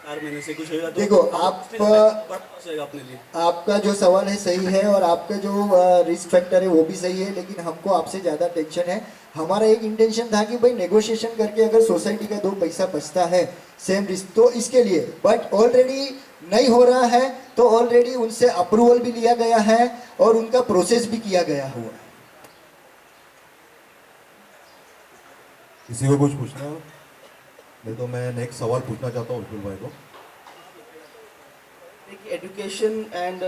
4 महीने से कुछ होगा तो देखो अपने लिए। आपका जो सवाल है सही है और आपका जो रिस्क फैक्टर है वो भी सही है, लेकिन हमको आपसे ज़्यादा टेंशन है। हमारा एक इंटेंशन था कि भाई नेगोशिएशन करके अगर सोसाइटी का 2 पैसा बचता है सेम रिस्क तो इसके लिए, बट ऑलरेडी नहीं हो रहा है तो ऑलरेडी उनसे अप्रूवल भी लिया गया है और उनका प्रोसेस भी किया गया हुआ है। किसी को कुछ पूछना हो नहीं तो मैं नेक्स्ट सवाल पूछना चाहता हूँ विपुल भाई को। देखिए एजुकेशन एंड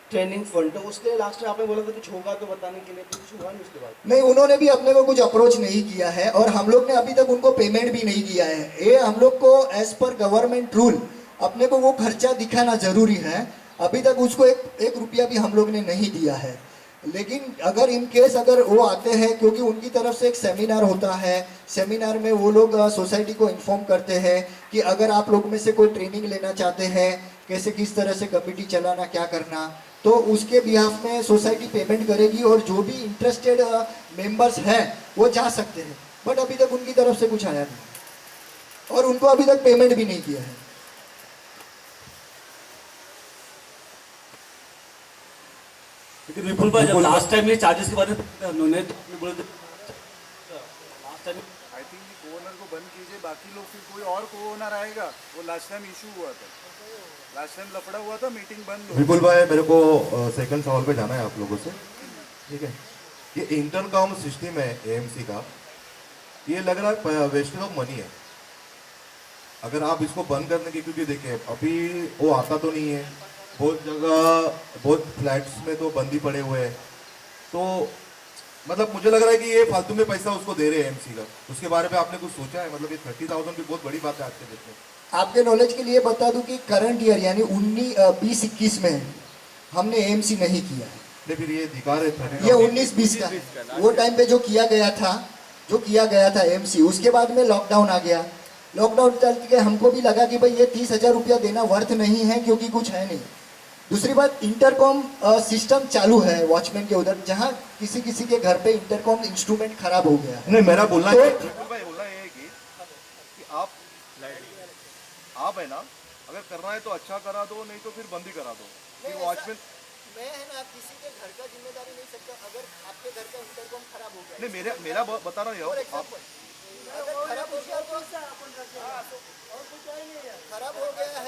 ट्रेनिंग फंड, तो उसके लिए लास्ट में आपने बोला था कुछ होगा तो बताने के लिए, तो कुछ हुआ नहीं उसके बाद? नहीं, उन्होंने भी अपने को कुछ अप्रोच नहीं किया है और हम लोग ने अभी तक उनको पेमेंट भी नहीं किया है। ये हम लोग को एज पर गवर्नमेंट रूल अपने को वो खर्चा दिखाना जरूरी है। अभी तक उसको एक रुपया भी हम लोग ने नहीं दिया है। लेकिन अगर इन केस अगर वो आते हैं, क्योंकि उनकी तरफ से एक सेमिनार होता है, सेमिनार में वो लोग सोसाइटी को इन्फॉर्म करते हैं कि अगर आप लोग में से कोई ट्रेनिंग लेना चाहते हैं कैसे किस तरह से कमेटी चलाना क्या करना, तो उसके बिहाफ में सोसाइटी पेमेंट करेगी और जो भी इंटरेस्टेड मेंबर्स हैं वो जा सकते हैं। बट अभी तक उनकी तरफ से कुछ आया नहीं और उनको अभी तक पेमेंट भी नहीं किया है। लेकिन विपुल भाई जब लास्ट टाइम ये चार्जेस के बारे में उन्होंने बोला लास्ट टाइम आई थिंक को ओनर को बंद कीजिए, बाकी लोग फिर कोई और को ओनर आएगा। वो लास्ट टाइम इशू हुआ था, लास्ट टाइम लफड़ा हुआ था, मीटिंग बंद हो। विपुल भाई मेरे को सेकंड सवाल पे जाना है आप लोगों से, ठीक है। ये इंटरकॉम सिस्टम है एएमसी का, ये लग रहा है वेस्टेज ऑफ मनी है। अगर आप इसको बंद करने की, क्योंकि देखिए अभी वो आता तो नहीं है, बहुत जगह बहुत फ्लैट्स में तो बंद ही पड़े हुए हैं, तो मतलब मुझे लग रहा है कि ये फालतू में पैसा उसको दे रहे हैं एएमसी का। उसके बारे में आपने कुछ सोचा है? मतलब ये 30,000 भी बहुत बड़ी बात है आज के डेट में। आपके नॉलेज के लिए बता दूं कि करंट ईयर यानी 2021 में हमने एएमसी नहीं किया है। नहीं फिर ये दिखा रहे थे ये 19-20 का है। वो टाइम पे जो किया गया था एएमसी, उसके बाद में लॉकडाउन आ गया। लॉकडाउन चल के हमको भी लगा कि भाई ये 30,000 रुपया देना वर्थ नहीं है, क्योंकि कुछ है नहीं। दूसरी बात, इंटरकॉम सिस्टम चालू है वॉचमैन के उधर, जहाँ किसी किसी के घर पे इंटरकॉम इंस्ट्रूमेंट खराब हो गया है। नहीं मेरा बोलना तो- है विपुल भाई बोलना ये है कि आप है ना, अगर करना है तो अच्छा करा दो, नहीं तो फिर बंद ही करा दो। फिर वॉचमैन मैं है ना किसी के घर का जिम्मेदारी नहीं सकता। अगर आपके घर का इंटरकॉम खराब हो गया, नहीं मेरा बता रहा हूँ आप। अगर खराब हो गया तो खराब हो गया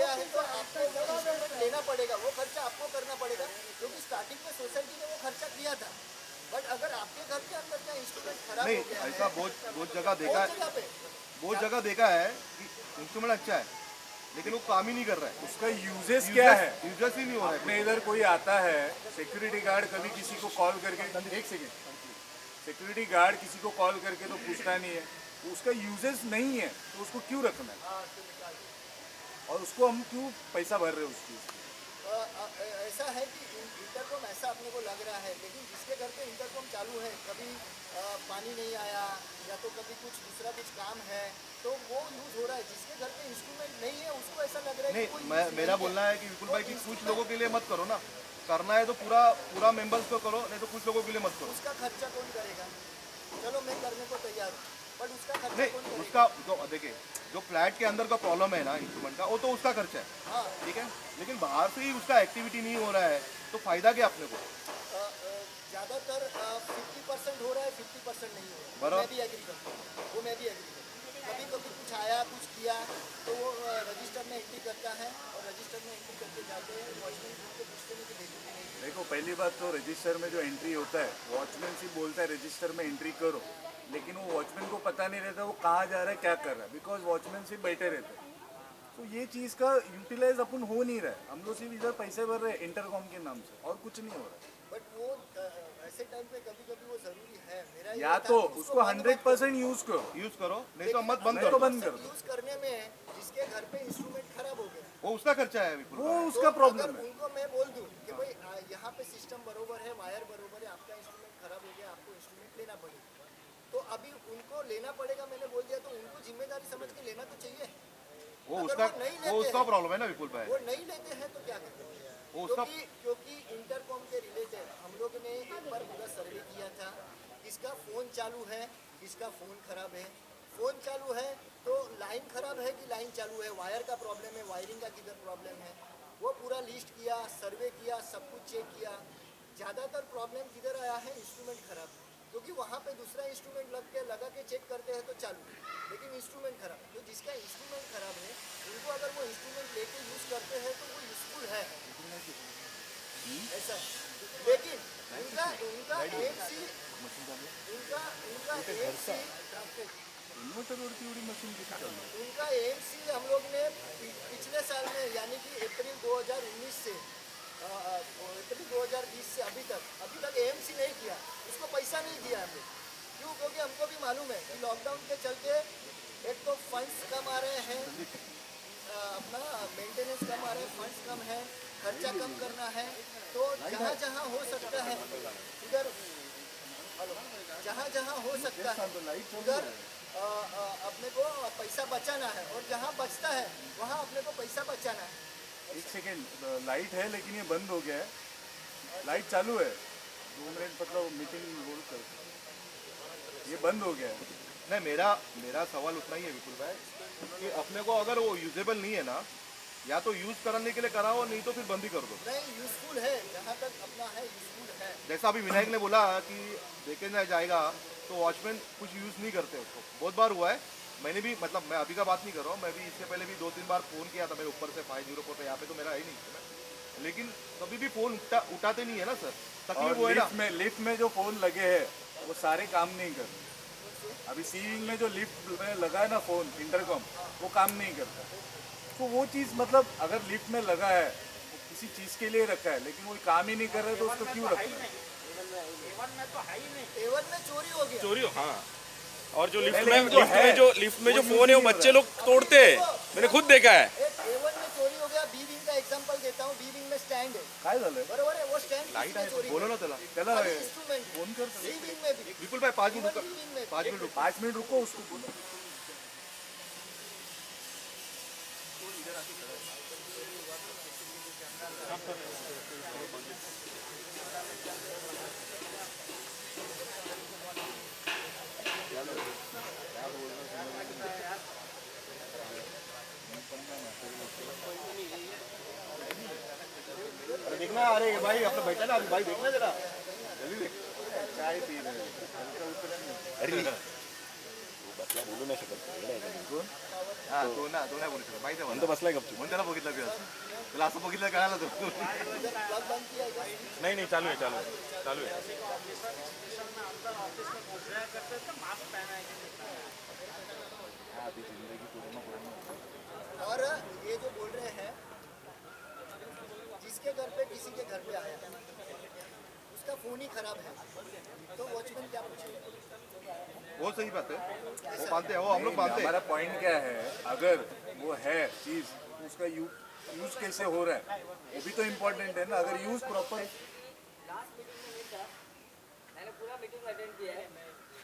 है तो आपको वो इंस्ट्रूमेंट लेना पड़ेगा, वो खर्चा आपको करना पड़ेगा, क्योंकि स्टार्टिंग में सोसाइटी ने वो खर्चा किया था। बट अगर आपके घर के अंदर का इंस्ट्रूमेंट खराब नहीं हो गया ऐसा है, बहुत जगह देखा बहुत है, जगह पे बहुत जगह देखा है कि इंस्ट्रूमेंट अच्छा है लेकिन वो काम ही नहीं कर रहा है। उसका यूजेस क्या है? यूजर्स ही नहीं हो रहा है। अपने इधर कोई आता है, सिक्योरिटी गार्ड कभी किसी को कॉल करके, एक सेकेंड, सिक्योरिटी गार्ड किसी को कॉल करके तो पूछता नहीं है। उसका यूजेस नहीं है तो उसको क्यों रखना है, और उसको हम क्यों पैसा भर रहे हैं उस चीज़? ऐसा है कि इंटरकॉम ऐसा अपने को लग रहा है, लेकिन जिसके घर पे इंटरकॉम चालू है, कभी पानी नहीं आया या तो कभी कुछ काम है तो वो यूज हो रहा है। जिसके घर पे इंस्ट्रूमेंट नहीं है उसको ऐसा लग रहा है कि कोई नहीं मेरा बोलना है कि विपुल भाई कि कुछ लोगों के लिए मत करो ना, करना है तो पूरा मेंबर्स को करो, नहीं तो कुछ लोगों के लिए मत करो। उसका खर्चा कौन करेगा? चलो मैं करने को तैयार हूँ, बट उसका खर्चा नहीं कौन करेगा? उसका जो देखिए जो फ्लैट के अंदर का प्रॉब्लम है ना इंस्ट्रूमेंट का, वो तो उसका खर्चा है, हाँ, ठीक है। लेकिन बाहर से ही उसका एक्टिविटी नहीं हो रहा है तो फायदा क्या अपने को? ज़्यादातर 50% हो रहा है, 50% नहीं हो रहा है। बराबर। मैं भी एग्री करता हूँ, वो मैं भी एग्री करता हूँ। कभी कभी कुछ आया कुछ किया तो वो रजिस्टर में एंट्री करता है और रजिस्टर में एंट्री करके जाते हैं। वॉचमैन उनको पूछते नहीं कि भेजो कि नहीं। देखो पहली बात तो रजिस्टर में जो एंट्री होता है, वॉचमैन सिर्फ बोलता है रजिस्टर में एंट्री करो, लेकिन वो वॉचमैन को पता नहीं रहता वो कहाँ जा रहा है क्या कर रहा है, बिकॉज वॉचमैन सिर्फ बैठे रहते हैं। तो ये चीज़ का यूटिलाइज अपन हो नहीं रहा है। हम लोग सिर्फ इधर पैसे भर रहे हैं इंटरकॉम के नाम से, और कुछ नहीं हो रहा है। बट वो ऐसे टाइम पे कभी कभी वो जरूरी है। मेरा ये या था तो कि उसको 100% यूज करो, यूज करो, नहीं तो मत बंद नहीं तो करो। बंद कर दो। यूज करने में जिसके घर पे इंस्ट्रूमेंट खराब हो गया, वो उसका खर्चा है विपुल वो भाई। उसका तो प्रॉब्लम अगर है। उनको मैं बोल दूं कि भाई यहाँ पे सिस्टम बरोबर है, वायर बरोबर है, आपका इंस्ट्रूमेंट खराब हो गया, आपको इंस्ट्रूमेंट लेना पड़ेगा, तो अभी उनको लेना पड़ेगा मैंने बोल दिया, तो उनको जिम्मेदारी समझ के लेना तो चाहिए। वो अगर उसका नहीं वो लेते उसका हैं, प्रॉब्लम है ना विपुल भाई। वो नहीं लेते हैं तो क्या करें? वो उसका क्योंकि इंटरकॉम के रिलेटेड हम लोग ने एक बार पूरा सर्वे किया था, किसका फ़ोन चालू है, किसका फ़ोन खराब है। फ़ोन चालू है तो लाइन खराब है कि लाइन चालू है, वायर का प्रॉब्लम है, वायरिंग का किधर प्रॉब्लम है, वो पूरा लिस्ट किया, सर्वे किया, सब कुछ चेक किया। ज़्यादातर प्रॉब्लम किधर आया है, इंस्ट्रूमेंट खराब, क्योंकि वहाँ पे दूसरा इंस्ट्रूमेंट लगा के चेक करते हैं तो चालू, लेकिन इंस्ट्रूमेंट खराब। तो जिसका इंस्ट्रूमेंट खराब है उनको अगर वो इंस्ट्रूमेंट लेके यूज़ करते हैं तो वो यूज़फुल है, ऐसा है। लेकिन उनका उनका AMC उनका AMC हम लोग ने पिछले साल में, यानी कि अप्रैल 2019 से अप्रैल 2020 से अभी तक AMC नहीं किया, उसको पैसा नहीं दिया हम लोग। क्यों? क्योंकि हमको भी मालूम है कि लॉकडाउन के चलते एक तो फंड्स कम आ रहे हैं, अपना मेंटेनेंस कम आ रहे हैं, फंड्स कम है, खर्चा कम करना है। तो जहाँ जहाँ हो सकता है उधर, जहाँ हो सकता है उधर अपने को पैसा बचाना है, और जहाँ बचता है वहाँ अपने को पैसा बचाना है। एक सेकेंड, लाइट है लेकिन ये बंद हो गया है, लाइट चालू है, 2 मिनट मतलब मीटिंग होल्ड कर, ये बंद हो गया है। नहीं, मेरा सवाल उतना ही है विपुल भाई कि अपने को अगर वो यूजेबल नहीं है ना, या तो यूज करने के लिए कराओ, नहीं तो फिर बंद ही कर दो। नहीं, यूजफुल है, जहाँ तक अपना है यूजफुल है। जैसा अभी विनायक ने बोला कि देखे ना जाएगा तो वॉचमैन कुछ यूज नहीं करते उसको, बहुत बार हुआ है। मैंने भी, मतलब मैं अभी का बात नहीं कर रहा हूँ, मैं भी इससे पहले भी 2-3 बार फ़ोन किया था मेरे ऊपर से 504 पे, यहाँ पे तो मेरा है ही नहीं, लेकिन कभी भी फ़ोन उठाते नहीं है ना सर, तकलीफ वो है ना। लिफ्ट में जो फोन लगे हैं वो सारे काम नहीं करते। अभी सीलिंग में जो लिफ्ट में लगा है ना फोन, इंटरकॉम, वो काम नहीं करता। तो वो चीज़, मतलब अगर लिफ्ट में लगा है, वो किसी चीज़ के लिए रखा है, लेकिन वो काम ही नहीं कर रहा है, तो उसको क्यों रखना है? A1 में चोरी हो गया। चोरी हो, हाँ। और जो लिफ्ट में जो फोन है वो बच्चे लोग तोड़ते हैं, मैंने खुद देखा है। एक A1 में चोरी हो गया। बी विंग का एग्जांपल देता हूँ, बी विंग में स्टैंड है, काय झालं? बरोबर है, वो स्टैंड लाइट किसने आहे, चोरी बोलो किया? ना त्याला। त्याला खाली इंस्ट्रूमेंट फोन कर, सी विंग में भी, विपुल भाई 5 मिनट बी विंग में भी। 5 मिनट रुको। 5 मिनट रुको, उसको बोलो। अरे देखना, अरे भाई अपना बैठा ना, भाई देखना जरा जल्दी देख। चाय पी रहे हैं। अरे बसला बोलू नाही शकत, हा, तो नाही बोलू शकत, माहिती आहे म्हणतो मला. बसलाय गपचूप. म्हणून त्याला बघितलं की असं, त्याला असं बघितलं कळालं तो. इधर प्लग बंद किया है क्या? नाही चालू आहे और ये जो बोल रहे हैं, जिसके घर पे किसी के घर पे आया उसका फोन ही खराब है, तो वॉचमैन क्या पूछेगा? वो सही बात है, वो मानते हैं, वो हम लोग मानते हैं. हमारा पॉइंट क्या है, अगर वो है चीज़, तो उसका यूज कैसे हो रहा है वो भी तो इम्पोर्टेंट है ना। अगर यूज प्रॉपर, मैंने पूरा मीटिंग अटेंड किया है,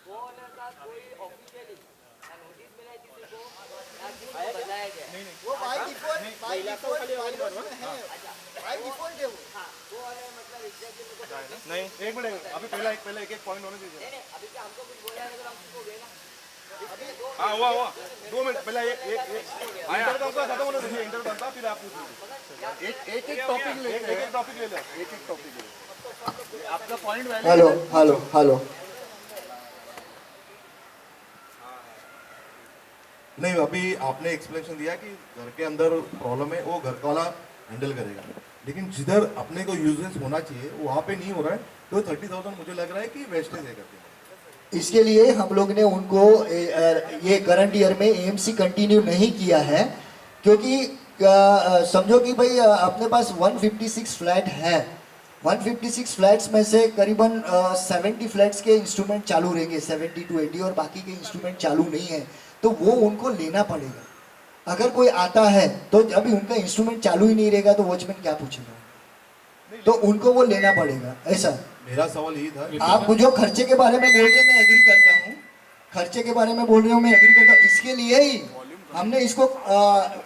वो का कोई ऑफिशियली नोटिस मिला है किसी को, ना किसी को बताया गया। वो बाय डिफॉल्ट है, बाय डिफॉल्ट है वो। हाँ, वो वाला मतलब एग्जैक्टली मेरे को नहीं, नहीं, एक मिनट, अभी पहला एक पॉइंट होने दीजिए. नहीं, अभी क्या हमको कुछ बोला है तो हम किसको गए ना, हाँ हुआ 2 मिनट पहला एक इंटरकॉम का खत्म होने दीजिए, इंटरकॉम का, फिर आप पूछिए. एक टॉपिक ले लो, एक टॉपिक ले लो. आपका पॉइंट वैलिड. हेलो नहीं, अभी आपने एक्सप्लेनेशन दिया कि घर के अंदर प्रॉब्लम है, वो घर वाला हैंडल करेगा, लेकिन जिधर अपने को यूजेस होना चाहिए वो वहाँ पे नहीं हो रहा है, तो 30,000 मुझे लग रहा है कि वेस्टेज है करके. इसके लिए हम लोग ने उनको ये करंट ईयर में एएमसी कंटिन्यू नहीं किया है, क्योंकि समझो कि भाई अपने पास 156 फ्लैट है, 156 फ्लैट्स में से करीबन 70 फ्लैट्स के इंस्ट्रूमेंट चालू रहेंगे, 70 to 80, और बाकी के इंस्ट्रूमेंट चालू नहीं है, तो वो उनको लेना पड़ेगा. अगर कोई आता है तो अभी उनका इंस्ट्रूमेंट चालू ही नहीं रहेगा तो वॉचमैन क्या पूछेगा, तो उनको वो लेना पड़ेगा. ऐसा मेरा सवाल यही था. आप जो खर्चे के बारे में बोल रहे हैं मैं एग्री करता हूँ, खर्चे के बारे में बोल रहे हो मैं एग्री करता हूँ. इसके लिए ही हमने इसको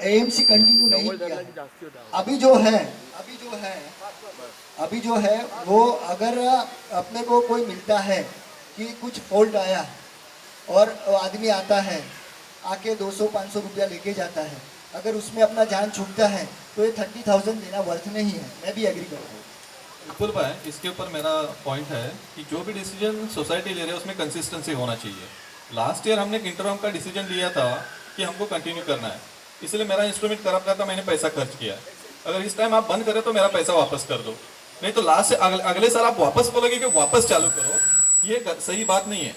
एएमसी कंटिन्यू नहीं किया. अभी जो है वो अगर अपने को कोई मिलता है कि कुछ फॉल्ट आया और आदमी आता है आके 200-500 रुपया लेके जाता है, अगर उसमें अपना जान छूटता है तो ये 30,000 देना वर्थ नहीं है। मैं भी एग्री करता हूँ। बिल्कुल भाई, इसके ऊपर मेरा पॉइंट है कि जो भी डिसीजन सोसाइटी ले रही है उसमें कंसिस्टेंसी होना चाहिए। लास्ट ईयर हमने एक इंटरम का डिसीजन लिया था कि हमको कंटिन्यू करना है, इसलिए मेरा इंस्ट्रूमेंट खराब करता, मैंने पैसा खर्च किया। अगर इस टाइम आप बंद करें तो मेरा पैसा वापस कर दो, नहीं तो लास्ट से अगले साल आप वापस बोलोगे कि वापस चालू करो, ये सही बात नहीं है।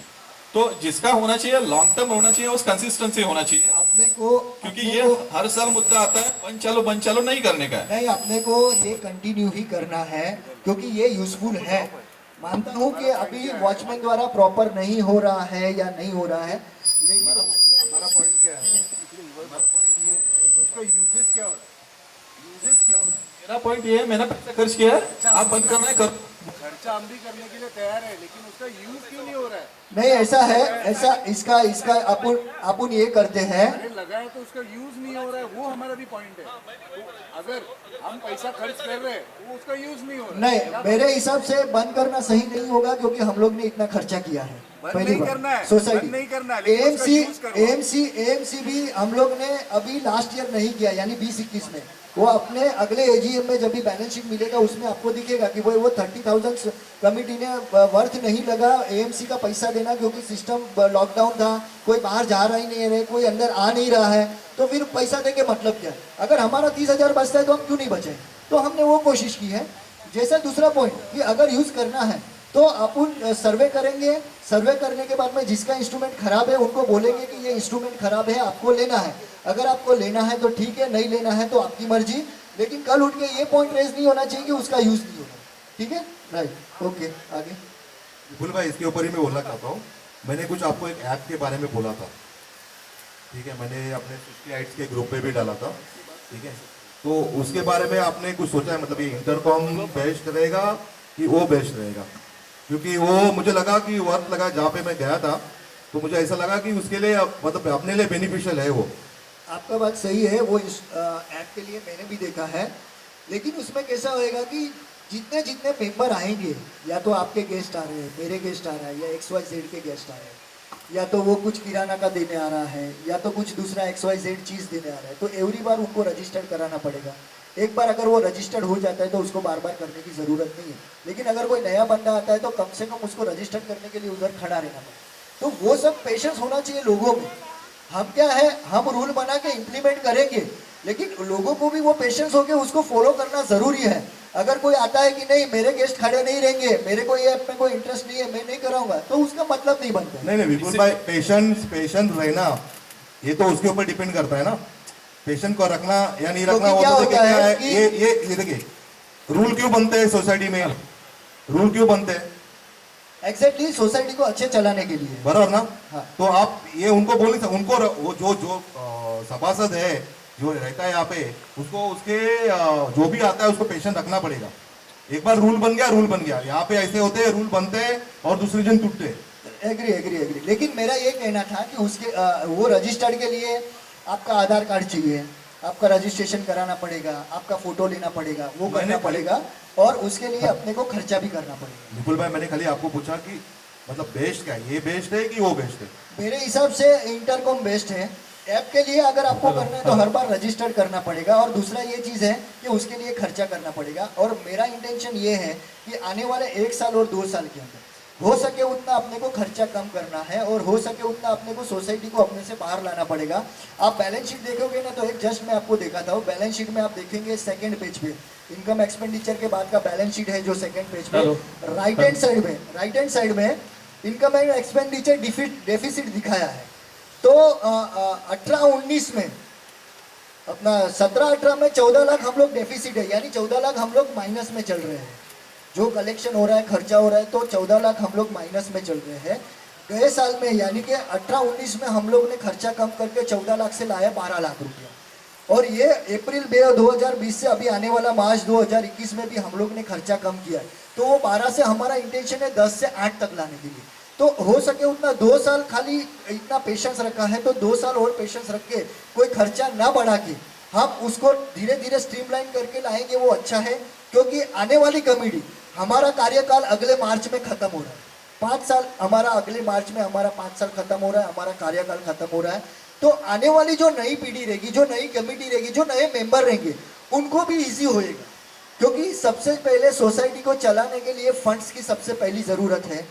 तो जिसका होना चाहिए लॉन्ग टर्म होना चाहिए, उस कंसिस्टेंसी होना चाहिए, अपने को क्योंकि अपने ये को- हर साल मुद्दा आता है बंद चालो नहीं करने का है। नहीं, अपने को ये कंटिन्यू ही करना है क्योंकि ये यूजफुल है। मानता हूँ कि अभी वॉचमैन द्वारा प्रॉपर नहीं हो रहा है या नहीं हो रहा है, लेकिन हमारा पॉइंट क्या है? हमारा पॉइंट ये है कि उसका यूजेस क्या हो रहा है? यूजेस क्या हो रहा है? मेरा पॉइंट ये है, मैंने पैसा खर्च किया है, आप बंद करना है करो। खर्चा हम भी करने के लिए तैयार है, लेकिन उसका यूज क्यों नहीं हो रहा है? नहीं, ऐसा है, ऐसा इसका इसका अपन ये करते हैं। अरे लगाए तो उसका यूज नहीं हो रहा है, वो हमारा भी पॉइंट है। तो अगर हम पैसा खर्च कर रहे हैं वो उसका यूज नहीं हो रहा है। नहीं, मेरे हिसाब से बंद करना सही नहीं होगा क्योंकि हम लोग ने इतना खर्चा किया है। बंद पहली नहीं बात, करना है, सोसाइटी बंद नहीं करना है, लेकिन उसका use करो। एएमसी भी हम लोग ने अभी लास्ट ईयर नहीं किया, यानी 2021 में। वो अपने अगले एजीएम में जब भी बैलेंस शीट मिलेगा उसमें आपको दिखेगा कि वो 30,000 कमिटी ने वर्थ नहीं लगा एएमसी का पैसा देना, क्योंकि सिस्टम लॉकडाउन था, कोई बाहर जा रहा ही नहीं है, कोई अंदर आ नहीं रहा है, तो फिर पैसा देके मतलब क्या? अगर हमारा 30,000 बचता है तो हम क्यों नहीं बचे? तो हमने वो कोशिश की है। जैसा दूसरा पॉइंट कि अगर यूज करना है तो अपन सर्वे करेंगे, सर्वे करने के बाद में जिसका इंस्ट्रूमेंट खराब है उनको बोलेंगे कि ये इंस्ट्रूमेंट खराब है, आपको लेना है। अगर आपको लेना है तो ठीक है, नहीं लेना है तो आपकी मर्जी, लेकिन कल उठ के ये पॉइंट रेज नहीं होना चाहिए कि उसका यूज नहीं होगा। ठीक है, राइट, ओके, आगे। विपुल भाई, इसके ऊपर ही मैं बोलना चाहता हूँ। मैंने कुछ आपको एक ऐप के बारे में बोला था, ठीक है, मैंने अपने 58 के ग्रुप पे भी डाला था, ठीक है। तो उसके बारे में आपने कुछ सोचा है, मतलब ये इंटरकॉम बेस्ट रहेगा कि वो बेस्ट रहेगा? क्योंकि वो मुझे लगा कि वर्थ लगा, जहाँ पे मैं गया था तो मुझे ऐसा लगा कि उसके लिए मतलब अपने लिए बेनिफिशियल है वो। आपका बात सही है, वो इस ऐप के लिए मैंने भी देखा है, लेकिन उसमें कैसा होएगा कि जितने जितने मेंबर आएंगे, या तो आपके गेस्ट आ रहे हैं, मेरे गेस्ट आ रहा है, या XYZ के गेस्ट आ रहे हैं, या तो वो कुछ किराना का देने आ रहा है, या तो कुछ दूसरा XYZ चीज़ देने आ रहा है, तो एवरी बार उनको रजिस्टर्ड कराना पड़ेगा। एक बार अगर वो रजिस्टर्ड हो जाता है तो उसको बार बार करने की ज़रूरत नहीं है, लेकिन अगर कोई नया बंदा आता है तो कम से कम उसको रजिस्टर्ड करने के लिए उधर खड़ा रहना पड़ेगा। तो वो सब पेशेंस होना चाहिए लोगों में। हम क्या है, हम रूल बना के इम्प्लीमेंट करेंगे, लेकिन लोगों को भी वो पेशेंस होके उसको फॉलो करना ज़रूरी है। अगर कोई आता है कि नहीं मेरे गेस्ट खड़े नहीं रहेंगे, मेरे को ये ऐप में कोई इंटरेस्ट नहीं है, मैं नहीं कराऊंगा, तो उसका मतलब नहीं बनता है। नहीं विपुल भाई, पेशेंस रहना ये तो उसके ऊपर डिपेंड करता है ना, पेशेंट को रखना या नहीं रखना। क्योंकि वो क्या तो होता देखिए क्या है है, कि- ये देखिए रूल क्यों बनते हैं सोसाइटी में, रूल क्यों बनते हैं? एग्जैक्टली, सोसाइटी को अच्छे चलाने के लिए। बराबर ना? हाँ। तो आप ये उनको बोल नहीं सकते, उनको वो जो सभासद है जो रहता है यहाँ पे, उसको उसके जो भी आता है उसको पेशेंट रखना पड़ेगा। एक बार रूल बन गया, यहाँ पे ऐसे होते हैं, रूल बनते हैं और दूसरे दिन टूटते हैं। एग्री, लेकिन मेरा ये कहना था कि उसके वो रजिस्टर्ड के लिए आपका आधार कार्ड चाहिए, आपका रजिस्ट्रेशन कराना पड़ेगा, आपका फोटो लेना पड़ेगा, वो करना पड़ेगा, और उसके लिए अपने को खर्चा भी करना पड़ेगा। विपुल भाई, मैंने खाली आपको पूछा कि मतलब बेस्ट क्या है, ये बेस्ट है कि वो बेस्ट है? मेरे हिसाब से इंटरकॉम बेस्ट है। ऐप के लिए अगर आपको करना है तो हर बार रजिस्टर्ड करना पड़ेगा, और दूसरा ये चीज़ है कि उसके लिए खर्चा करना पड़ेगा। और मेरा इंटेंशन ये है कि आने वाले 1 साल और 2 साल के अंदर हो सके उतना अपने को खर्चा कम करना है, और हो सके उतना अपने को सोसाइटी को अपने से बाहर लाना पड़ेगा। आप बैलेंस शीट देखोगे ना, तो एक जस्ट मैं आपको देखा था, बैलेंस शीट में आप देखेंगे सेकंड पेज पे इनकम एक्सपेंडिचर के बाद का बैलेंस शीट है जो सेकंड पेज पे राइट हैंड साइड में इनकम एंड एक्सपेंडिचर डेफिसिट दिखाया है। तो 18-19 में अपना 17-18 में 14 लाख हम लोग डेफिसिट है, यानी 14 लाख हम लोग माइनस में चल रहे हैं। जो कलेक्शन हो रहा है, खर्चा हो रहा है, तो 14 लाख हम लोग माइनस में चल रहे हैं। गए साल में यानी कि 18-19 में हम लोग ने खर्चा कम करके 14 लाख से लाया 12 लाख रुपया, और ये अप्रैल 2020 से अभी आने वाला मार्च 2021 में भी हम लोग ने खर्चा कम किया है। तो वो 12 से हमारा इंटेंशन है 10 से 8 तक लाने के लिए। तो हो सके उतना 2 साल खाली इतना पेशेंस रखा है, तो 2 साल और पेशेंस रख के कोई खर्चा ना बढ़ा के हम उसको धीरे धीरे स्ट्रीमलाइन करके लाएंगे, वो अच्छा है। क्योंकि आने वाली कमेटी, हमारा कार्यकाल अगले मार्च में खत्म हो रहा है, 5 साल हमारा अगले मार्च में हमारा 5 साल खत्म हो रहा है, हमारा कार्यकाल खत्म हो रहा है। तो आने वाली जो नई पीढ़ी रहेगी, जो नई कमेटी रहेगी, जो नए मेंबर रहेंगे, उनको भी इजी होएगा। क्योंकि सबसे पहले सोसाइटी को चलाने के लिए फंड्स की सबसे पहली ज़रूरत है।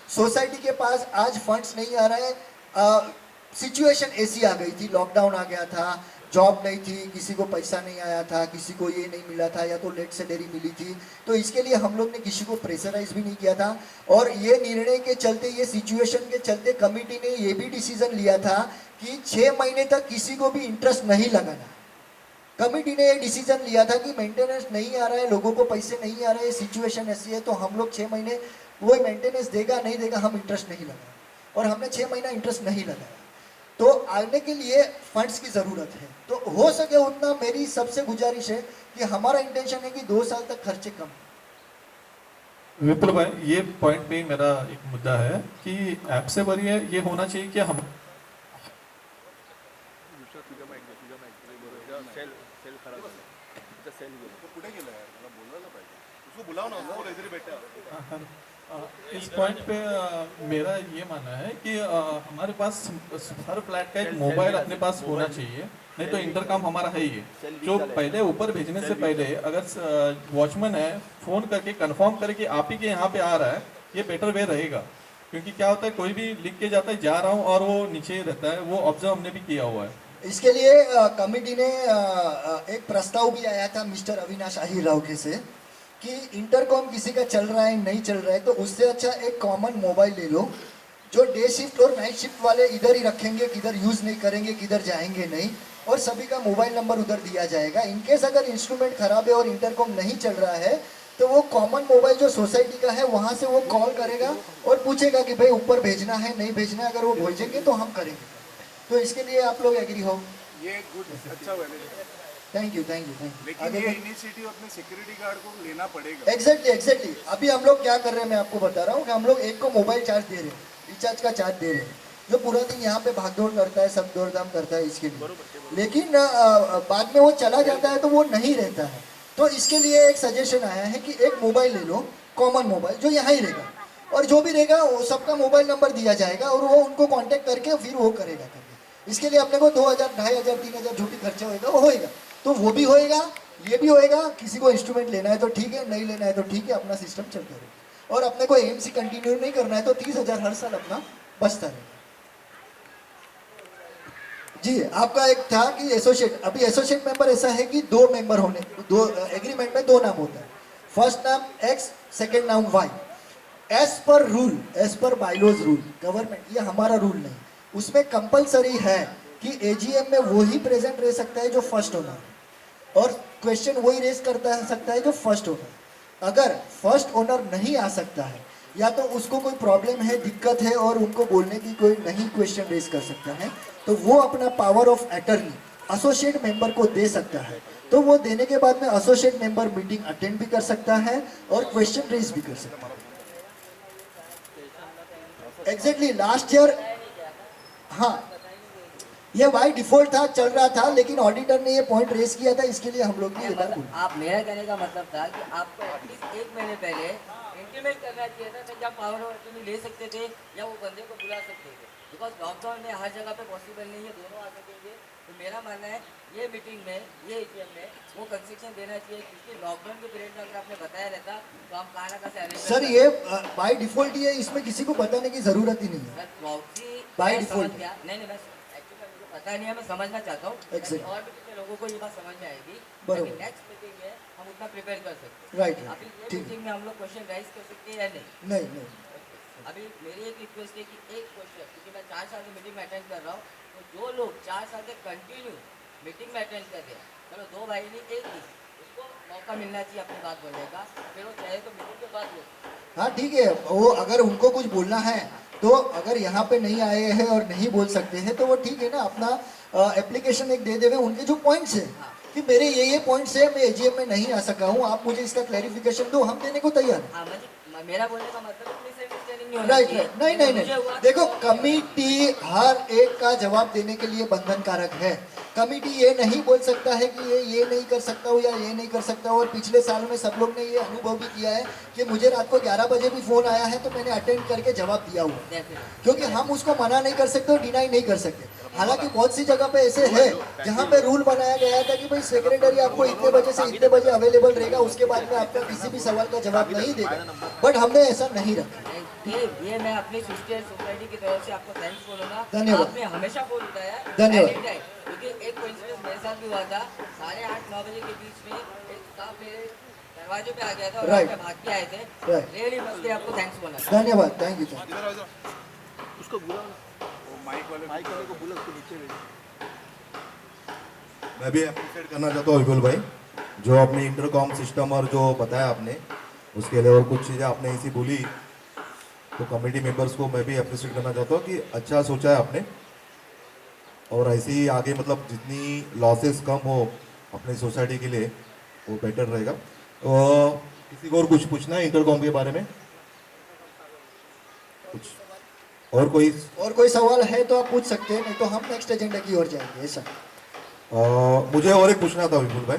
सोसाइटी के पास आज फंड्स नहीं आ रहा है। सिचुएशन ऐसी आ गई थी, लॉकडाउन आ गया था, जॉब नहीं थी, किसी को पैसा नहीं आया था, किसी को ये नहीं मिला था, या तो लेट सैलरी मिली थी। तो इसके लिए हम लोग ने किसी को प्रेशराइज भी नहीं किया था। और ये निर्णय के चलते, ये सिचुएशन के चलते कमेटी ने ये भी डिसीजन लिया था कि 6 महीने तक किसी को भी इंटरेस्ट नहीं लगाना। कमेटी ने ये डिसीजन लिया था कि मेंटेनेंस नहीं आ रहा है, लोगों को पैसे नहीं आ रहे हैं, सिचुएशन ऐसी है, तो हम लोग 6 महीने वो मेंटेनेंस देगा नहीं देगा, हम इंटरेस्ट नहीं लगाए। और हमने 6 महीना इंटरेस्ट नहीं लगाया। तो आने के लिए फंड्स की ज़रूरत है। तो हो सके उतना मेरी सबसे गुजारिश है कि हमारा इंटेंशन है कि 2 साल तक खर्चे कम। विपुल भाई, ये पॉइंट पे मेरा एक मुद्दा है कि ऐप से वरीय ये होना चाहिए कि हम कुठे गेला यार, मला बोलवायला पाहिजे, उसको बुलाव ना, वो इधर ही बैठा है। इस पॉइंट पे मेरा ये मानना है कि हमारे पास हर फ्लैट का एक मोबाइल अपने पास होना चाहिए, नहीं तो इंटरकॉम हमारा है ही है। जो पहले ऊपर भेजने से पहले अगर वॉचमैन है फ़ोन करके कंफर्म करे कि आप ही के यहाँ पे आ रहा है, ये बेटर वे रहेगा। क्योंकि क्या होता है, कोई भी लिख के जाता है जा रहा हूँ और वो नीचे रहता है, वो ऑब्जर्व हमने भी किया हुआ है। इसके लिए कमेटी ने एक प्रस्ताव भी आया था मिस्टर अविनाश आहिर से कि इंटरकॉम किसी का चल रहा है नहीं चल रहा है, तो उससे अच्छा एक कॉमन मोबाइल ले लो। जो डे शिफ्ट और नाइट शिफ्ट वाले इधर ही रखेंगे, किधर यूज़ नहीं करेंगे, किधर जाएंगे नहीं, और सभी का मोबाइल नंबर उधर दिया जाएगा। इनकेस अगर इंस्ट्रूमेंट खराब है और इंटरकॉम नहीं चल रहा है, तो वो कॉमन मोबाइल जो सोसाइटी का है वहाँ से वो कॉल करेगा और पूछेगा कि भाई ऊपर भेजना है नहीं भेजना है। अगर वो भेजेंगे तो हम करेंगे। तो इसके लिए आप लोग एग्री हो? ये गुड, अच्छा valid. Thank you thank you thank you. लेकिन ये इनिशिएटिव अपने सिक्योरिटी गार्ड को लेना पड़ेगा। एग्जैक्टली अभी हम लोग क्या कर रहे हैं, मैं आपको बता रहा हूँ कि हम लोग एक को मोबाइल चार्ज दे रहे हैं, रिचार्ज का चार्ज दे रहे हैं, जो पूरा दिन यहाँ पे भागदौड़ करता है, सब दौड़ दाम करता है इसके लिए। लेकिन बाद में वो चला जाता है तो वो नहीं रहता है। तो इसके लिए एक सजेशन आया है कि एक मोबाइल ले लो, कॉमन मोबाइल, जो यहाँ ही रहेगा, और जो भी रहेगा वो सबका मोबाइल नंबर दिया जाएगा और वो उनको कांटेक्ट करके फिर वो करेगा। इसके लिए अपने को 2000, 2500, 3000 जो भी खर्चा होएगा वो होएगा। तो वो भी होएगा, ये भी होएगा। किसी को इंस्ट्रूमेंट लेना है तो ठीक है, नहीं लेना है तो ठीक है, अपना सिस्टम चलता रहेगा। और अपने को एएमसी कंटिन्यू नहीं करना है तो 30,000 हर साल अपना बचता रहेगा। जी, आपका एक था कि एसोसिएट, अभी एसोसिएट मेंबर ऐसा है कि 2 मेंबर होने, 2 एग्रीमेंट में 2 नाम होता है। फर्स्ट नाम X, सेकेंड नाम Y। As per rule, as per bylaws rule, government, ये हमारा रूल नहीं, उसमें कंपलसरी है कि एजीएम में वही प्रेजेंट रह सकता है जो फर्स्ट ओनर है, और क्वेश्चन वही रेज करता है सकता है जो फर्स्ट ओनर। अगर फर्स्ट ओनर नहीं आ सकता है या तो उसको कोई प्रॉब्लम है, दिक्कत है, और उनको बोलने की कोई नहीं क्वेश्चन रेज कर सकता है, तो वो अपना power of attorney associate member को दे सकता है। तो वो देने के बाद में एसोसिएट मेंबर मीटिंग अटेंड भी कर सकता है और क्वेश्चन रेज भी कर सकता है। एग्जैक्टली लास्ट ईयर, हाँ, ये बाय डिफॉल्ट था, चल रहा था, लेकिन ऑडिटर ने ये पॉइंट रेज किया था, इसके लिए हम लोग ने ये बात बोली। आप, मेरा कहने का मतलब था कि आपको एटलीस्ट 1 महीने पहले इंटीमेट करना चाहिए था, तब आप पावर ऑफ अटर्नी ले सकते थे या वो बंदे को बुला सकते थे। बिकॉज लॉकडाउन में हर जगह पे पॉसिबल नहीं है, दोनों आ सकेंगे। तो मेरा मानना है ये मीटिंग में, ये एजीएम में वो कंसेशन देना चाहिए, क्योंकि लॉकडाउन के पीरियड में अगर आपने बताया रहता तो हम कहाँ ना कहाँ से अरेंज। सर ये बाय डिफॉल्ट ही है, इसमें किसी को बताने की जरूरत ही नहीं है। By default। नहीं, मैं एक्चुअली मुझे पता नहीं है, मैं समझना चाहता हूँ। Exactly। और भी कितने लोगों को ये बात समझ में आएगी। बरोबर। नेक्स्ट मीटिंग में हम उतना प्रिपेयर कर सकते हैं। राइट, अभी ये ठीक। मीटिंग में हम लोग क्वेश्चन राइज कर सकते हैं या नहीं? नहीं नहीं, अभी मेरी एक रिक्वेस्ट है कि एक क्वेश्चन, क्योंकि मैं 4 साल से मीटिंग में अटेंड कर रहा हूँ, तो जो लोग 4 साल से कंटिन्यू मीटिंग में अटेंड कर रहे हैं, चलो 2 भाई नहीं, एक ही, उसको मौका मिलना चाहिए अपनी बात बोलने का। फिर वो चाहे तो मीटिंग के बाद बोल। हाँ ठीक है, वो अगर उनको कुछ बोलना है तो अगर यहाँ पे नहीं आए हैं और नहीं बोल सकते हैं तो वो ठीक है ना, अपना एप्लीकेशन एक दे देवे, उनके जो पॉइंट्स है कि मेरे ये पॉइंट्स है, मैं एजीएम में नहीं आ सका हूँ, आप मुझे इसका क्लैरिफिकेशन दो, हम देने को तैयार हैं। हाँ, मेरा बोलने का मतलब मिसअंडरस्टैंडिंग नहीं होना राइट चाहिए। राइट, नहीं नहीं नहीं, देखो कमिटी हर एक का जवाब देने के लिए बंधनकारक है। कमिटी ये नहीं बोल सकता है कि ये नहीं कर सकता हूँ या ये नहीं कर सकता हूँ। और पिछले साल में सब लोग ने ये अनुभव भी किया है कि मुझे रात को 11 बजे भी फ़ोन आया है तो मैंने अटेंड करके जवाब दिया हुआ, क्योंकि हम उसको मना नहीं कर सकते और डिनाई नहीं कर सकते। हालांकि बहुत सी जगह पे ऐसे है जहाँ पे रूल बनाया गया था कि भाई सेक्रेटरी आपको इतने बजे से इतने बजे अवेलेबल रहेगा, उसके बाद में आपका किसी भी सवाल का जवाब नहीं देगा, बट हमने ऐसा नहीं रखा। ये मैं अपनी सोसाइटी की तरफ से आपको थैंक्स बोलूंगा। धन्यवाद। आपने हमेशा फोन उठाया। धन्यवाद। क्योंकि एक कोइंसिडेंस मेरे साथ भी हुआ था, 8:30-9 बजे के बीच में एक स्टाफ मेरे दरवाजे पे आ गया था और Right. मैं भाग के आए थे। Right. रियली मस्ट आपको थैंक्स बोलना। धन्यवाद, थैंक यू। मैं भी अप्रिशिएट करना चाहता हूँ विपुल भाई, जो आपने इंटरकॉम सिस्टम और जो बताया आपने उसके लिए, और कुछ चीज़ें आपने ऐसी बोली, तो कमेटी मेंबर्स को मैं भी अप्रिशिएट करना चाहता हूँ कि अच्छा सोचा है आपने, और ऐसे ही आगे मतलब जितनी लॉसेस कम हो अपनी सोसाइटी के लिए वो बेटर रहेगा। तो किसी को और कुछ पूछना है इंटरकॉम के बारे में? कुछ और कोई सवाल है तो आप पूछ सकते हैं, नहीं तो हम नेक्स्ट एजेंडा की ओर जाएंगे। ऐसा मुझे और एक पूछना था विपुल भाई,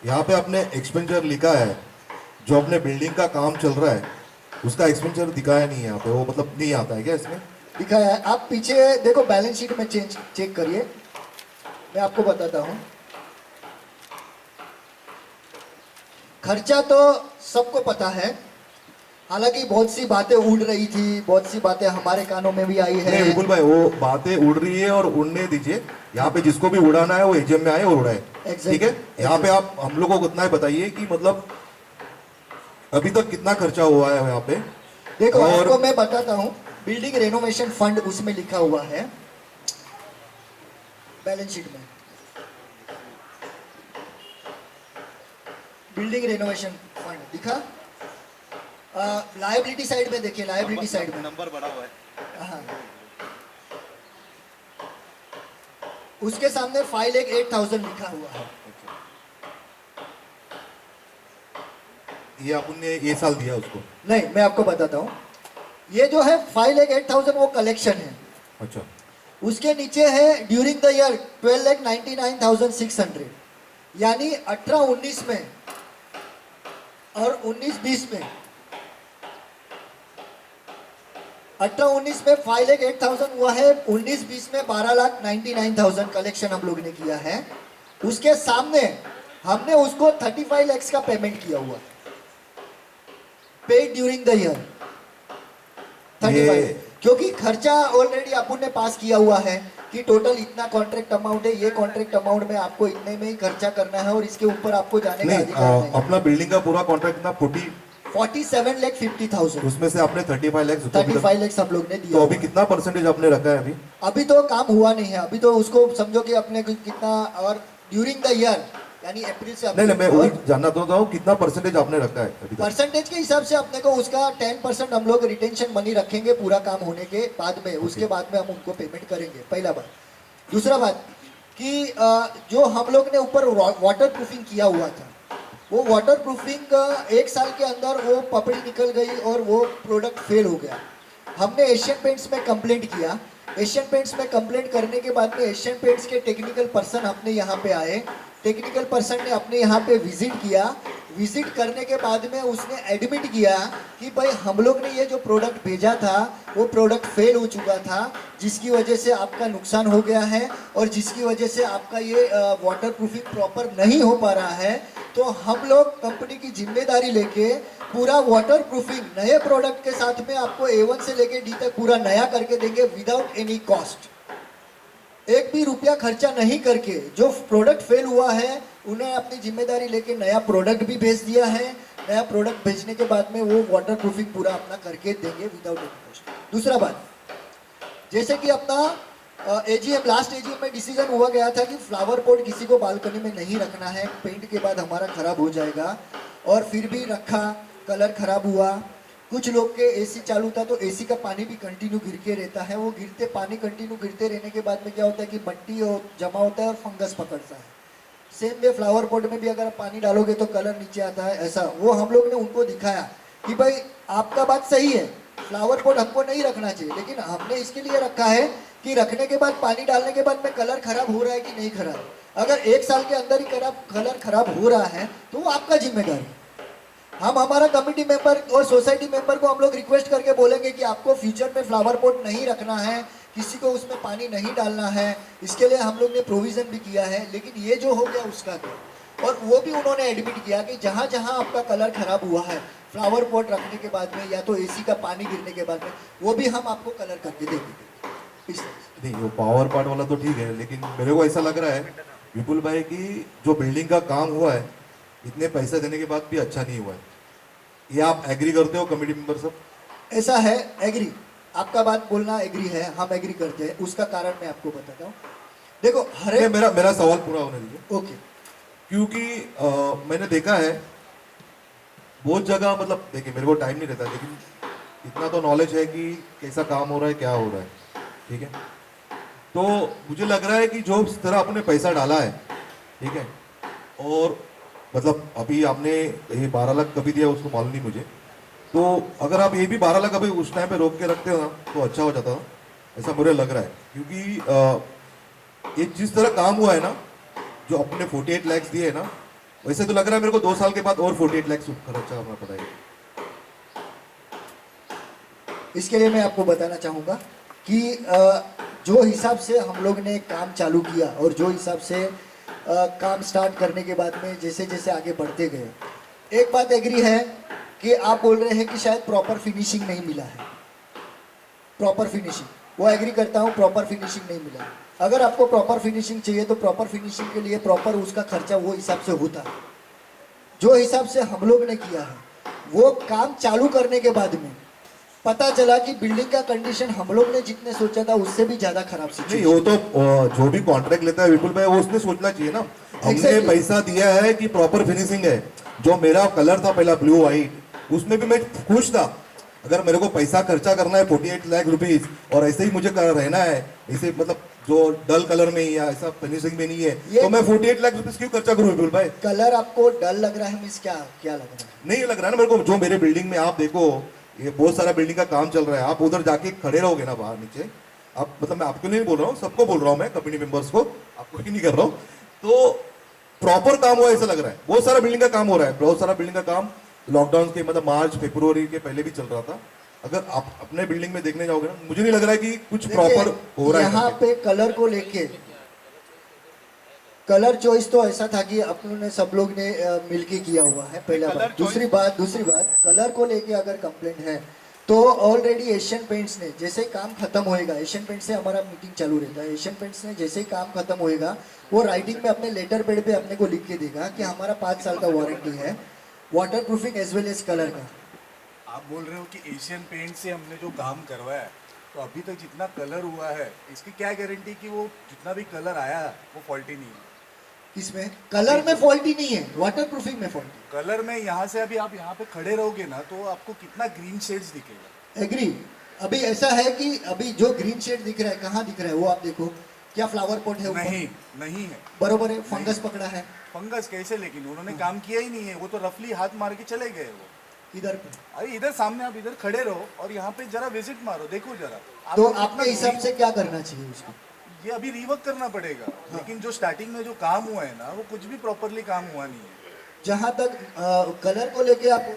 यहाँ पे आपने एक्सपेंडिचर लिखा है, जो अपने बिल्डिंग का काम चल रहा है उसका एक्सपेंडिचर दिखाया नहीं है यहाँ पे, वो मतलब नहीं आता है क्या इसमें? दिखाया है, आप पीछे देखो बैलेंस शीट में चेक करिए, मैं आपको बताता हूँ। खर्चा तो सबको पता है, हालांकि बहुत सी बातें उड़ रही थी, बहुत सी बातें हमारे कानों में भी आई है। नहीं विपुल भाई, वो बातें उड़ रही है और उड़ने दीजिए, यहाँ पे जिसको भी उड़ाना है वो एजीएम में आए और उड़ाए। ठीक है, यहाँ पे आप हम लोगों को उतना ही बताइए कि मतलब अभी तक कितना खर्चा हुआ है यहाँ पे। देखो और आपको मैं बताता हूँ, बिल्डिंग रेनोवेशन फंड उसमें लिखा हुआ है बैलेंस शीट में, बिल्डिंग रेनोवेशन फंड दिखा। लायबिलिटी साइड में देखिए, लायबिलिटी साइड में नंबर बढ़ा हुआ है। हाँ, उसके सामने 5,08,000 लिखा हुआ है। ये आपने ये साल दिया उसको? नहीं, मैं आपको बताता हूँ, ये जो है 5,08,000 वो कलेक्शन है। अच्छा, उसके नीचे है ड्यूरिंग द ईयर 12,99,600, यानी 18-19 में और 19-20 में, 18-19 में 5,08,000 हुआ है, 19-20 में 12,99,000 कलेक्शन हम लोग ने किया है। उसके सामने हमने उसको 35 lakhs का पेमेंट किया हुआ, पेड ड्यूरिंग द ईयर 35, क्योंकि खर्चा ऑलरेडी अपन ने पास किया हुआ है कि टोटल इतना कॉन्ट्रैक्ट अमाउंट है, ये कॉन्ट्रैक्ट अमाउंट में आपको इतने में ही खर्चा करना है और इसके ऊपर आपको जाने का अधिकार नहीं। अपना बिल्डिंग का पूरा कॉन्ट्रैक्ट ना 47,50,000, उसमें से आपने 35 lakhs 35 lakhs हम लोग ने दिया। तो अभी कितना परसेंटेज आपने रखा है अभी? अभी तो काम हुआ नहीं है, अभी तो उसको समझो कि अपने कितना, और ड्यूरिंग द ईयर यानी अप्रैल से नहीं, मैं वही जानना चाहता हूँ कितना परसेंटेज आपने रखा है अभी तक? परसेंटेज के हिसाब से अपने को उसका 10% हम लोग रिटेंशन मनी रखेंगे पूरा काम होने के बाद में, उसके बाद में हम उनको पेमेंट करेंगे, पहला बात। दूसरा बात कि जो हम लोग ने ऊपर वाटर प्रूफिंग किया हुआ था, वो वाटर प्रूफिंग 1 साल के अंदर वो पपड़ी निकल गई और वो प्रोडक्ट फेल हो गया। हमने एशियन पेंट्स में कंप्लेंट किया, एशियन पेंट्स में कंप्लेंट करने के बाद में एशियन पेंट्स के टेक्निकल पर्सन अपने यहाँ पे आए, टेक्निकल पर्सन ने अपने यहाँ पे विजिट किया, विजिट करने के बाद में उसने एडमिट किया कि भाई हम लोग ने ये जो प्रोडक्ट भेजा था वो प्रोडक्ट फेल हो चुका था, जिसकी वजह से आपका नुकसान हो गया है और जिसकी वजह से आपका ये वाटर प्रूफिंग प्रॉपर नहीं हो पा रहा है। तो हम लोग कंपनी की जिम्मेदारी लेके पूरा वाटर प्रूफिंग नए प्रोडक्ट के साथ में आपको A1 से लेके D तक पूरा नया करके देंगे विदाउट एनी कॉस्ट, एक भी रुपया खर्चा नहीं करके। जो प्रोडक्ट फेल हुआ है उन्हें अपनी जिम्मेदारी लेके नया प्रोडक्ट भी भेज दिया है, नया प्रोडक्ट भेजने के बाद में वो वाटर प्रूफिंग पूरा अपना करके देंगे विदाउट एनी कॉस्ट। दूसरा बात, जैसे कि अपना एजीएम, लास्ट एजीएम में डिसीजन हुआ गया था कि फ्लावर पॉट किसी को बालकनी में नहीं रखना है, पेंट के बाद हमारा खराब हो जाएगा, और फिर भी रखा, कलर खराब हुआ। कुछ लोग के एसी चालू था तो एसी का पानी भी कंटिन्यू गिर के रहता है, वो गिरते पानी कंटिन्यू गिरते रहने के बाद में क्या होता है कि मट्टी जमा होता है और फंगस पकड़ता है। सेम वे फ्लावर पॉट में भी अगर आप पानी डालोगे तो कलर नीचे आता है, ऐसा। वो हम लोग ने उनको दिखाया कि भाई आपका बात सही है, फ्लावर पॉट हमको नहीं रखना चाहिए, लेकिन हमने इसके लिए रखा है कि रखने के बाद पानी डालने के बाद में कलर खराब हो रहा है कि नहीं खराब। अगर 1 साल के अंदर ही कलर खराब हो रहा है तो वो आपका जिम्मेदारी। हम हमारा कमेटी मेंबर और सोसाइटी मेंबर को हम लोग रिक्वेस्ट करके बोलेंगे कि आपको फ्यूचर में फ्लावर पॉट नहीं रखना है, किसी को उसमें पानी नहीं डालना है, इसके लिए हम लोग ने प्रोविज़न भी किया है। लेकिन ये जो हो गया उसका क्या, और वो भी उन्होंने एडमिट किया कि जहाँ जहाँ आपका कलर खराब हुआ है फ्लावर पॉट रखने के बाद में या तो एसी का पानी गिरने के बाद में, वो भी हम आपको कलर करके दे देंगे इस तरह से। नहीं, वो पावर पार्ट वाला तो ठीक है, लेकिन मेरे को ऐसा लग रहा है विपुल भाई कि जो बिल्डिंग का काम हुआ है इतने पैसे देने के बाद भी अच्छा नहीं हुआ है। ये आप एग्री करते हो कमेटी मेंबर सब? ऐसा है, एग्री, आपका बात बोलना एग्री है, हम एग्री करते हैं। उसका कारण मैं आपको बताता हूँ। देखो हर नहीं, एक, मेरा सवाल पूरा होने दीजिए। ओके, क्योंकि मैंने देखा है बहुत जगह, मतलब देखिए मेरे को टाइम नहीं रहता, लेकिन इतना तो नॉलेज है कि कैसा काम हो रहा है, क्या हो रहा है, ठीक है। तो मुझे लग रहा है कि जो इस तरह आपने पैसा डाला है, ठीक है, और मतलब अभी आपने ये 12 लाख कभी दिया उसको मालूम नहीं मुझे, तो अगर आप ये भी 12 लाख अभी उस टाइम पे रोक के रखते हो ना तो अच्छा हो जाता, ऐसा मुझे लग रहा है। क्योंकि ये जिस तरह काम हुआ है ना, जो अपने 48 लाख दिए है ना, वैसे तो लग रहा है मेरे को 2 साल के बाद और 48 लाख खर्चा करना पड़ेगा। इसके लिए मैं आपको बताना चाहूँगा कि जो हिसाब से हम लोग ने काम चालू किया और जो हिसाब से काम स्टार्ट करने के बाद में जैसे जैसे आगे बढ़ते गए, एक बात एग्री है कि आप बोल रहे हैं कि शायद प्रॉपर फिनिशिंग नहीं मिला है। प्रॉपर फिनिशिंग, वो एग्री करता हूँ, प्रॉपर फिनिशिंग नहीं मिला है। अगर आपको प्रॉपर फिनिशिंग चाहिए तो प्रॉपर फिनिशिंग के लिए प्रॉपर उसका खर्चा वो हिसाब से होता है। जो हिसाब से हम लोग ने किया है वो काम चालू करने के बाद में पता चला कि बिल्डिंग का कंडीशन हम लोग ने जितने सोचा था उससे भी ज्यादा खराब नहीं, सिचुएशन। वो तो जो भी कॉन्ट्रैक्ट लेता है विपुल भाई, वो उसने सोचना चाहिए ना। हमने Exactly. पैसा दिया है कि प्रॉपर फिनिशिंग है। जो मेरा कलर था पहला ब्लू व्हाइट, उसमें भी मैं खुश था। अगर मेरे को पैसा खर्चा करना है 48 लाख रुपीस और ऐसे ही मुझे रहना है, ऐसे मतलब जो डल कलर में ही या ऐसा फिनिशिंग में नहीं है, ये- तो मैं 48 लाख रुपीस क्यों खर्चा करूँ विपुल भाई? कलर आपको डल लग रहा है, मीन्स क्या क्या लग रहा है? नहीं लग रहा है ना मेरे को। जो मेरे बिल्डिंग में आप देखो, ये बहुत सारा बिल्डिंग का काम चल रहा है, आप उधर जाके खड़े रहोगे ना बाहर नीचे, आप मतलब मैं आपको नहीं बोल रहा हूँ, सबको बोल रहा हूँ मैं, कम्युनिटी मेंबर्स को, आपको ही नहीं कर रहा हूँ। तो प्रॉपर काम हुआ ऐसा लग रहा है। बहुत सारा बिल्डिंग का काम हो रहा है, बहुत सारा बिल्डिंग का काम लॉकडाउन के मतलब मार्च फरवरी के पहले भी चल रहा था। अगर आप अपने बिल्डिंग में देखने जाओगे ना, मुझे नहीं लग रहा है कि कुछ प्रॉपर हो रहा है। यहाँ पे कलर को लेके कलर चॉइस तो ऐसा था कि अपनों ने सब लोग ने मिलके किया हुआ है, पहला बात। दूसरी बात कलर को लेके अगर कंप्लेंट है तो ऑलरेडी एशियन पेंट्स ने जैसे ही काम खत्म होएगा, एशियन पेंट्स से हमारा मीटिंग चालू रहता है, एशियन पेंट्स ने जैसे ही काम खत्म होएगा वो राइटिंग में अपने लेटर पैड पे अपने को लिख के देगा कि हमारा 5 साल का वारंटी है water proofing as well as colour का। आप बोल रहे हो कि एशियन पेंट से हमने जो काम करवाया है, तो अभी तक जितना कलर हुआ है इसकी क्या गारंटी कि वो जितना भी कलर आया वो फॉल्टी नहीं है? इसमें कलर में फॉल्टी नहीं है, वाटर प्रूफिंग में फॉल्टी। कलर में यहाँ से अभी आप यहाँ पे खड़े रहोगे ना तो आपको कितना ग्रीन शेड्स दिखेगा। एग्री। अभी ऐसा है कि अभी जो ग्रीन शेड दिख रहा है, कहाँ दिख रहा है वो आप देखो, क्या फ्लावर पॉट है ऊपर? नहीं, नहीं है। बरोबर है, फंगस पकड़ा है फंगस कैसे? लेकिन उन्होंने काम किया ही नहीं है, वो तो रफली हाथ मार के चले गए वो। इधर पे। अरे इधर सामने आप इधर खड़े रहो और यहाँ पे जरा विजिट मारो, देखो जरा। तो आपको आपके कितना हिसाब से क्या करना चाहिए उसको? ये अभी रिवर्क करना पड़ेगा। लेकिन जो स्टार्टिंग में जो काम हुआ है ना, वो कुछ भी प्रॉपरली काम हुआ नहीं है। जहाँ तक कलर को लेके आप,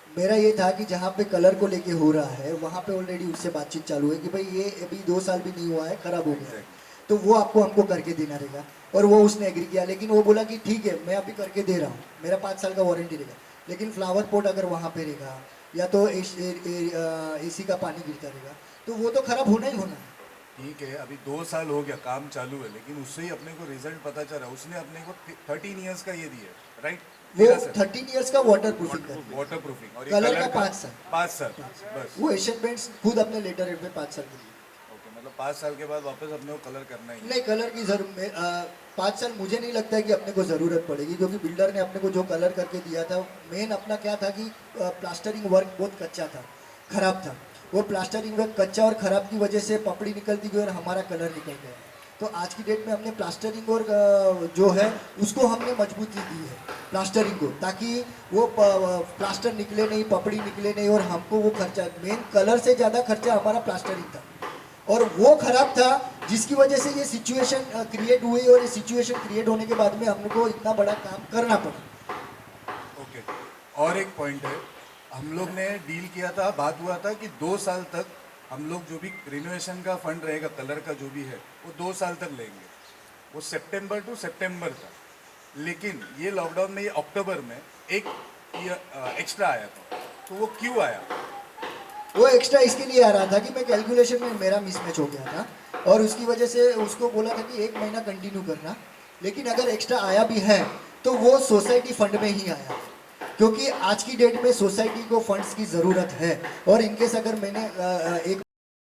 मेरा ये था कि जहाँ पे कलर को लेके हो रहा है वहाँ पे ऑलरेडी उससे बातचीत चालू है कि भाई ये अभी 2 साल भी नहीं हुआ है, खराब हो गया है, तो वो आपको हमको करके देना रहेगा। और वो उसने एग्री किया, लेकिन वो बोला कि ठीक है मैं अभी करके दे रहा हूँ, मेरा 5 साल का वारंटी रहेगा, लेकिन फ्लावर पॉट अगर वहाँ पे रहेगा या तो एसी का पानी गिरता रहेगा तो वो तो खराब होना ही होना है। ठीक है, अभी 2 साल हो गया, काम चालू है, लेकिन उससे ही अपने को रिजल्ट पता चला। उसने अपने को 13 इयर्स का ये दिया, राइट? वो 13 इयर्स का वाटर प्रूफिंग कर दिया। वाटर प्रूफिंग और ये कलर का 5 साल। 5 साल बस। वो एशियन पेंट्स खुद अपने लेटर हेड में 5 साल के लिए। ओके, मतलब 5 साल के बाद वापस अपने को कलर करना ही है। नहीं, कलर की जरूरत 5 साल मुझे नहीं लगता है कि अपने को ज़रूरत पड़ेगी, क्योंकि बिल्डर ने अपने को जो कलर करके दिया था, मेन अपना क्या था कि प्लास्टरिंग वर्क बहुत कच्चा था, खराब था। वो प्लास्टरिंग वर्क कच्चा और ख़राब की वजह से पपड़ी निकलती गई और हमारा कलर निकल गया। तो आज की डेट में हमने प्लास्टरिंग और जो है उसको हमने मजबूती दी है, प्लास्टरिंग को, ताकि वो प्लास्टर निकले नहीं, पपड़ी निकले नहीं, और हमको वो खर्चा, मेन कलर से ज़्यादा खर्चा हमारा प्लास्टरिंग था और वो खराब था, जिसकी वजह से ये सिचुएशन क्रिएट हुई। और ये सिचुएशन क्रिएट होने के बाद में हमको इतना बड़ा काम करना पड़ा। ओके, और एक पॉइंट है, हम लोग ने डील किया था, बात हुआ था कि 2 साल तक हम लोग जो भी रिनोवेशन का फंड रहेगा कलर का जो भी है वो 2 साल तक लेंगे, वो सितंबर टू सितंबर था। लेकिन ये लॉकडाउन में, ये अक्टूबर में एक एक्स्ट्रा आया था, तो वो क्यों आया? वो एक्स्ट्रा इसके लिए आ रहा था कि मैं कैलकुलेशन में मेरा मिसमैच हो गया था और उसकी वजह से उसको बोला था कि 1 महीना कंटिन्यू करना, लेकिन अगर एक्स्ट्रा आया भी है तो वो सोसाइटी फंड में ही आया, क्योंकि आज की डेट में सोसाइटी को फंड्स की ज़रूरत है। और इनकेस अगर मैंने 1